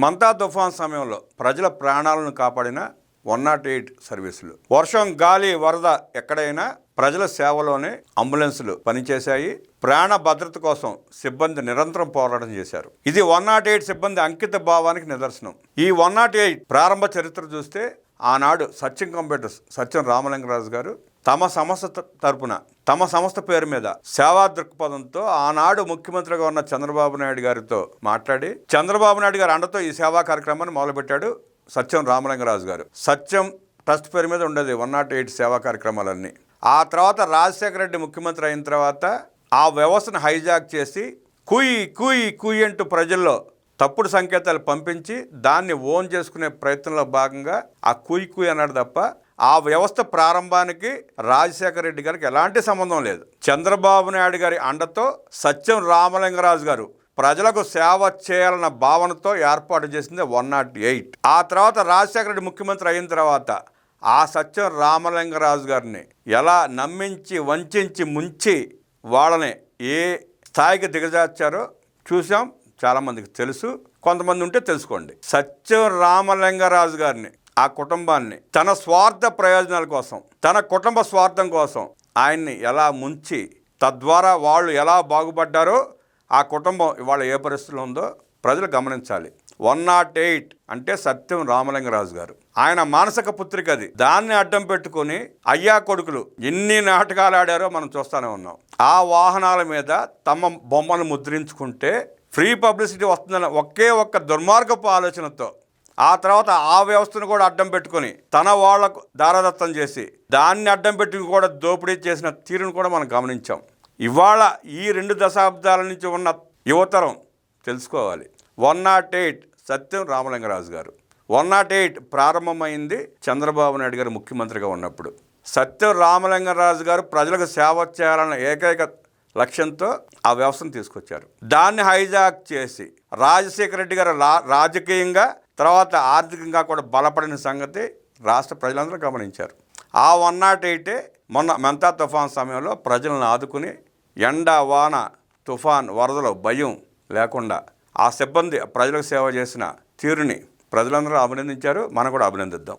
మంతా తుఫాన్ సమయంలో ప్రజల ప్రాణాలను కాపాడిన 108 సర్వీసులు. వర్షం, గాలి, వరద ఎక్కడైనా ప్రజల సేవలోనే అంబులెన్సులు పనిచేశాయి. ప్రాణ భద్రత కోసం సిబ్బంది నిరంతరం పోరాటం చేశారు. ఇది 108 సిబ్బంది అంకిత భావానికి నిదర్శనం. ఈ 108 ప్రారంభ చరిత్ర చూస్తే ఆనాడు సత్యం కంప్యూటర్స్ సత్యం రామలింగరాజు గారు తమ సంస్థ తరపున తమ సంస్థ పేరు మీద సేవా దృక్పథంతో ఆనాడు ముఖ్యమంత్రిగా ఉన్న చంద్రబాబు నాయుడు గారితో మాట్లాడి చంద్రబాబు నాయుడు గారి అండతో ఈ సేవా కార్యక్రమాన్ని మొదలుపెట్టాడు సత్యం రామలింగరాజు గారు. సత్యం ట్రస్ట్ పేరు మీద ఉండేది 108 సేవా కార్యక్రమాలన్నీ. ఆ తర్వాత రాజశేఖర రెడ్డి ముఖ్యమంత్రి అయిన తర్వాత ఆ వ్యవస్థను హైజాక్ చేసి కుయ్ కుయ్ కుయ్ అంటూ ప్రజల్లో తప్పుడు సంకేతాలు పంపించి దాన్ని ఓన్ చేసుకునే ప్రయత్నంలో భాగంగా ఆ కుయ్ కుయ్ అన్నాడు తప్ప ఆ వ్యవస్థ ప్రారంభానికి రాజశేఖర రెడ్డి గారికి ఎలాంటి సంబంధం లేదు. చంద్రబాబు నాయుడు గారి అండతో సత్యం రామలింగరాజు గారు ప్రజలకు సేవ చేయాలన్న భావనతో ఏర్పాటు చేసింది 108. ఆ తర్వాత రాజశేఖర రెడ్డి ముఖ్యమంత్రి అయిన తర్వాత ఆ సత్యం రామలింగరాజు గారిని ఎలా నమ్మించి వంచి ముంచి వాళ్ళని ఏ స్థాయికి దిగజార్చారో చూసాం. చాలామందికి తెలుసు, కొంతమంది ఉంటే తెలుసుకోండి. సత్యం రామలింగరాజు గారిని, ఆ కుటుంబాన్ని తన స్వార్థ ప్రయోజనాల కోసం, తన కుటుంబ స్వార్థం కోసం ఆయన్ని ఎలా ముంచి తద్వారా వాళ్ళు ఎలా బాగుపడ్డారో ఆ కుటుంబం ఇవాళ ఏ పరిస్థితిలో ఉందో ప్రజలు గమనించాలి. 108 అంటే సత్యం రామలింగరాజు గారు. ఆయన మానసిక పుత్రిక అది. దాన్ని అడ్డం పెట్టుకుని అయ్యా కొడుకులు ఎన్ని నాటకాలు ఆడారో మనం చూస్తూనే ఉన్నాం. ఆ వాహనాల మీద తమ బొమ్మను ముద్రించుకుంటే ఫ్రీ పబ్లిసిటీ వస్తుందన్న ఒకే ఒక్క దుర్మార్గపు ఆలోచనతో ఆ తర్వాత ఆ వ్యవస్థను కూడా అడ్డం పెట్టుకొని తన వాళ్లకు దారదత్తం చేసి దాన్ని అడ్డం పెట్టుకుని కూడా దోపిడీ చేసిన తీరును కూడా మనం గమనించాం. ఇవాళ ఈ 2 దశాబ్దాల నుంచి ఉన్న యువతరం తెలుసుకోవాలి. 108 సత్యం రామలింగరాజు గారు. 108 ప్రారంభమైంది చంద్రబాబు నాయుడు గారు ముఖ్యమంత్రిగా ఉన్నప్పుడు. సత్యం రామలింగరాజు గారు ప్రజలకు సేవ చేయాలన్న ఏకైక లక్ష్యంతో ఆ వ్యవస్థను తీసుకొచ్చారు. దాన్ని హైజాక్ చేసి రాజశేఖర రెడ్డి గారు రాజకీయంగా తర్వాత ఆర్థికంగా కూడా బలపడిన సంగతి రాష్ట్ర ప్రజలందరూ గమనించారు. ఆ 108 మొన్న మంతా తుఫాన్ సమయంలో ప్రజలను ఆదుకుని ఎండ, వాన, తుఫాన్, వరదలో భయం లేకుండా ఆ సిబ్బంది ప్రజలకు సేవ చేసిన తీరుని ప్రజలందరూ అభినందించారు. మనం కూడా అభినందిద్దాం.